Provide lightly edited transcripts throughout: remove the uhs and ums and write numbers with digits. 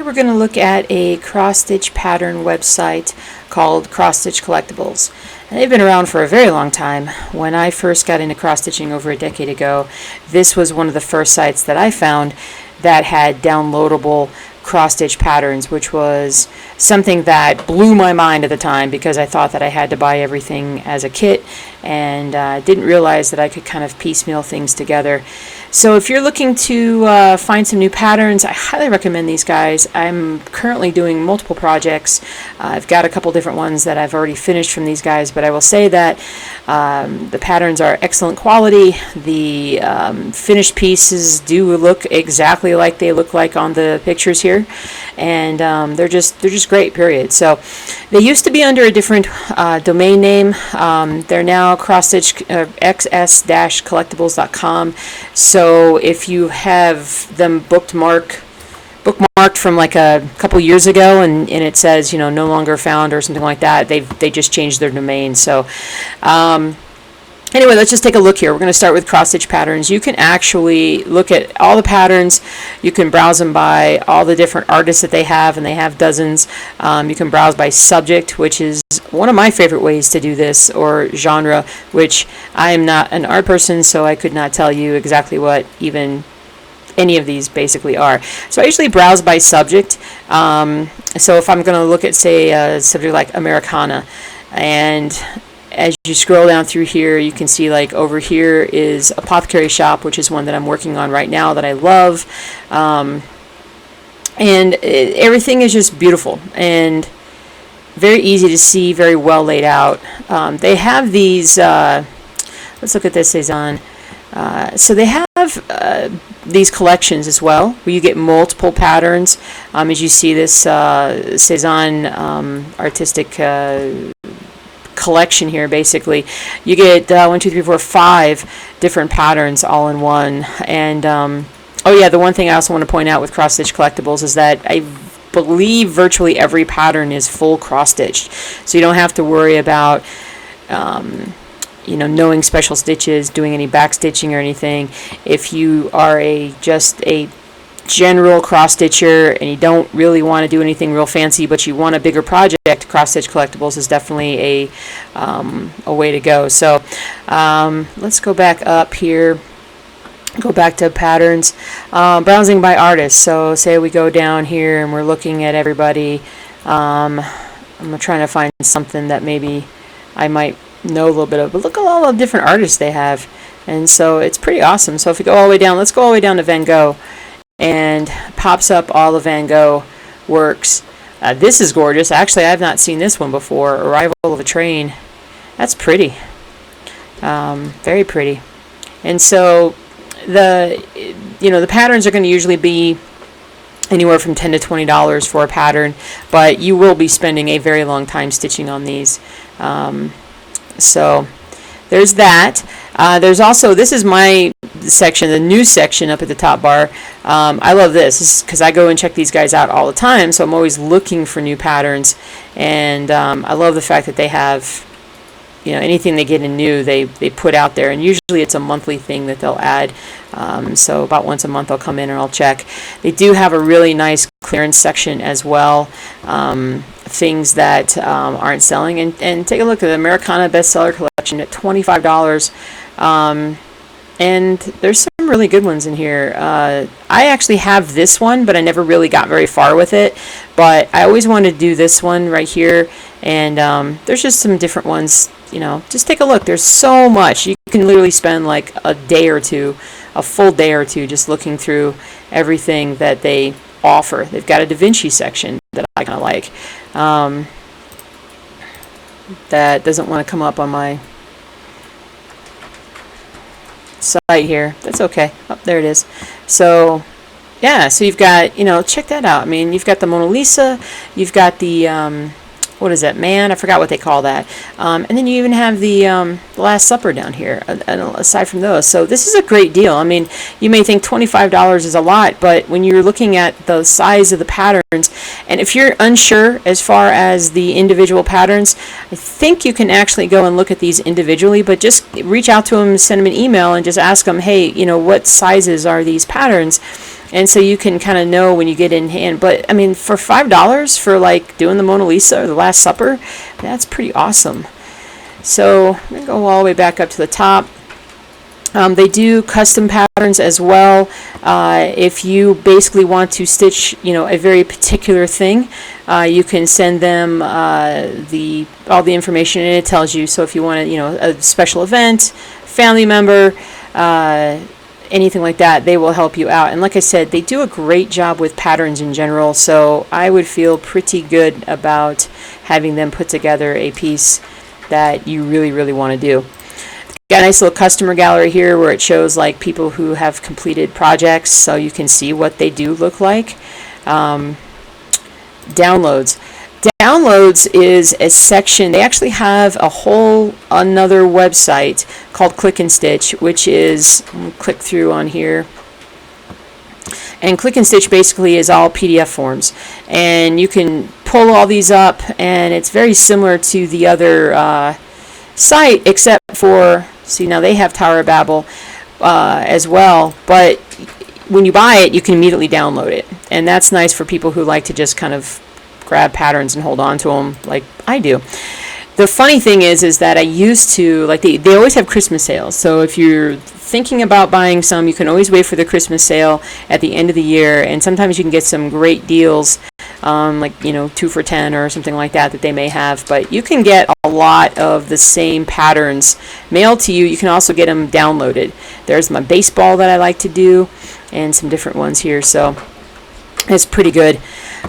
we're going to look at a cross-stitch pattern website called Cross-Stitch Collectibles. And they've been around for a very long time. When I first got into cross-stitching over a decade ago, this was one of the first sites that I found that had downloadable cross-stitch patterns, which was something that blew my mind at the time because I thought that I had to buy everything as a kit and didn't realize that I could kind of piecemeal things together. So if you're looking to find some new patterns, I highly recommend these guys. I'm currently doing multiple projects. I've got a couple different ones that I've already finished from these guys, but I will say that the patterns are excellent quality. The finished pieces do look exactly like they look like on the pictures here, and they're just great, period. So they used to be under a different domain name. They're now cross-stitch xs-collectibles.com. So if you have them bookmarked from like a couple years ago and it says, you know, no longer found or something like that, they just changed their domain. So anyway, let's just take a look here. We're going to start with cross-stitch patterns. You can actually look at all the patterns. You can browse them by all the different artists that they have, and they have dozens. You can browse by subject, which is one of my favorite ways to do this, or genre, which I am not an art person, so I could not tell you exactly what even any of these basically are. So I usually browse by subject. So if I'm going to look at, say, a subject like Americana, and as you scroll down through here, you can see like over here is Apothecary Shop, which is one that I'm working on right now that I love. Everything is just beautiful and very easy to see, very well laid out. They have these, let's look at this Cezanne. So they have these collections as well, where you get multiple patterns. As you see this Cezanne artistic collection here, basically you get 1, 2, 3, 4, 5 different patterns all in one. And oh yeah, the one thing I also want to point out with cross-stitch collectibles is that I believe virtually every pattern is full cross-stitched, so you don't have to worry about you know, knowing special stitches, doing any back stitching or anything. If you are just a general cross stitcher and you don't really want to do anything real fancy, but you want a bigger project, cross-stitch collectibles is definitely a way to go. So let's go back up here, go back to patterns, browsing by artist. So say we go down here and we're looking at everybody. I'm trying to find something that maybe I might know a little bit of, but look at all the different artists they have, and so it's pretty awesome. So if we go all the way down, let's go all the way down to Van Gogh, and pops up all the Van Gogh works. This is gorgeous. Actually, I've not seen this one before. Arrival of a Train. That's pretty. Very pretty. And so the patterns are going to usually be anywhere from $10 to $20 for a pattern, but you will be spending a very long time stitching on these. So there's that. There's also, this is my section, the news section up at the top bar. I love this because I go and check these guys out all the time, so I'm always looking for new patterns. And I love the fact that they have, you know, anything they get in new, they put out there, and usually it's a monthly thing that they'll add. So about once a month I'll come in and I'll check. They do have a really nice clearance section as well, things that aren't selling. And take a look at the Americana bestseller collection at $25. And there's some really good ones in here. I actually have this one, but I never really got very far with it. But I always wanted to do this one right here. And there's just some different ones. You know, just take a look. There's so much. You can literally spend like a day or two, a full day or two, just looking through everything that they offer. They've got a Da Vinci section that I kind of like. That doesn't want to come up on my site here. That's okay. Oh, there it is. So yeah, so you've got, you know, check that out. I mean, you've got the Mona Lisa, you've got the what is that, man? I forgot what they call that. And then you even have the Last Supper down here, aside from those. So this is a great deal. I mean, you may think $25 is a lot, but when you're looking at the size of the patterns, and if you're unsure as far as the individual patterns, I think you can actually go and look at these individually, but just reach out to them, send them an email, and just ask them, hey, you know, what sizes are these patterns? And so you can kind of know when you get in hand. But I mean, for $5 for like doing the Mona Lisa or the Last Supper, that's pretty awesome. So I'm going to go all the way back up to the top. They do custom patterns as well. If you basically want to stitch, a very particular thing, you can send them all the information, and it tells you. So if you want a special event, family member, anything like that, they will help you out. And like I said, they do a great job with patterns in general. So I would feel pretty good about having them put together a piece that you really, really want to do. Got a nice little customer gallery here where it shows like people who have completed projects, so you can see what they do look like. Downloads. Downloads is a section. They actually have a whole another website called Click and Stitch, which is, click through on here. And Click and Stitch basically is all PDF forms, and you can pull all these up, and it's very similar to the other site, except for, see, now they have Tower of Babel as well, but when you buy it, you can immediately download it, and that's nice for people who like to just kind of grab patterns and hold on to them like I do. The funny thing is that I used to, like, they always have Christmas sales, so if you're thinking about buying some, you can always wait for the Christmas sale at the end of the year, and sometimes you can get some great deals, like 2 for $10 or something like that they may have. But you can get a lot of the same patterns mailed to you. You can also get them downloaded. There's my baseball that I like to do, and some different ones here, so it's pretty good.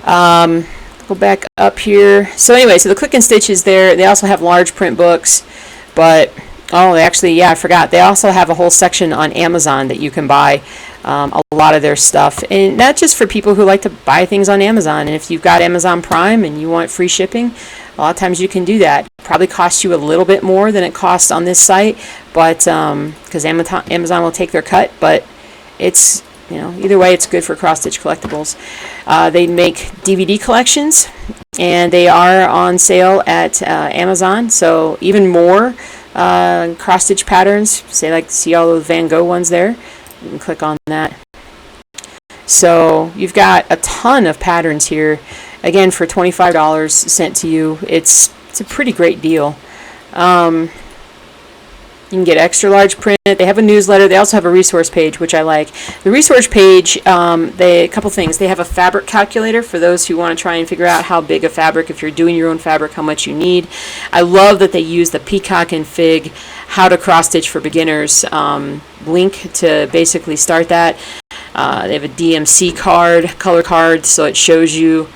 Go back up here. So anyway, so the Click and Stitch is there. They also have large print books, but they actually, I forgot. They also have a whole section on Amazon that you can buy a lot of their stuff, and not just for people who like to buy things on Amazon. And if you've got Amazon Prime and you want free shipping, a lot of times you can do that. Probably costs you a little bit more than it costs on this site, but because Amazon will take their cut, but it's either way, it's good for Cross Stitch Collectibles. They make DVD collections, and they are on sale at Amazon. So even more cross stitch patterns. See all those Van Gogh ones there. You can click on that. So you've got a ton of patterns here. Again, for $25 sent to you, it's a pretty great deal. You can get extra large print. They have a newsletter. They also have a resource page, which I like. The resource page, a couple things. They have a fabric calculator for those who want to try and figure out how big a fabric, if you're doing your own fabric, how much you need. I love that they use the Peacock and Fig How to Cross Stitch for Beginners link to basically start that. They have a DMC color card, so it shows you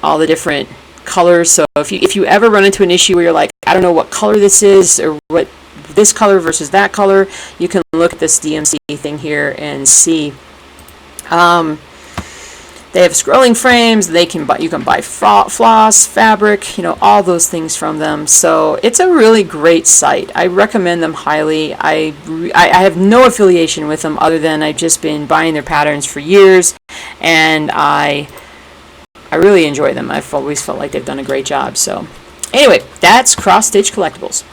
all the different colors. So if you ever run into an issue where you're like, I don't know what color this is, or what this color versus that color, you can look at this DMC thing here and see. They have scrolling frames. You can buy floss, fabric, all those things from them. So it's a really great site. I recommend them highly. I have no affiliation with them other than I've just been buying their patterns for years, and I really enjoy them. I've always felt like they've done a great job. So anyway, that's Cross Stitch Collectibles.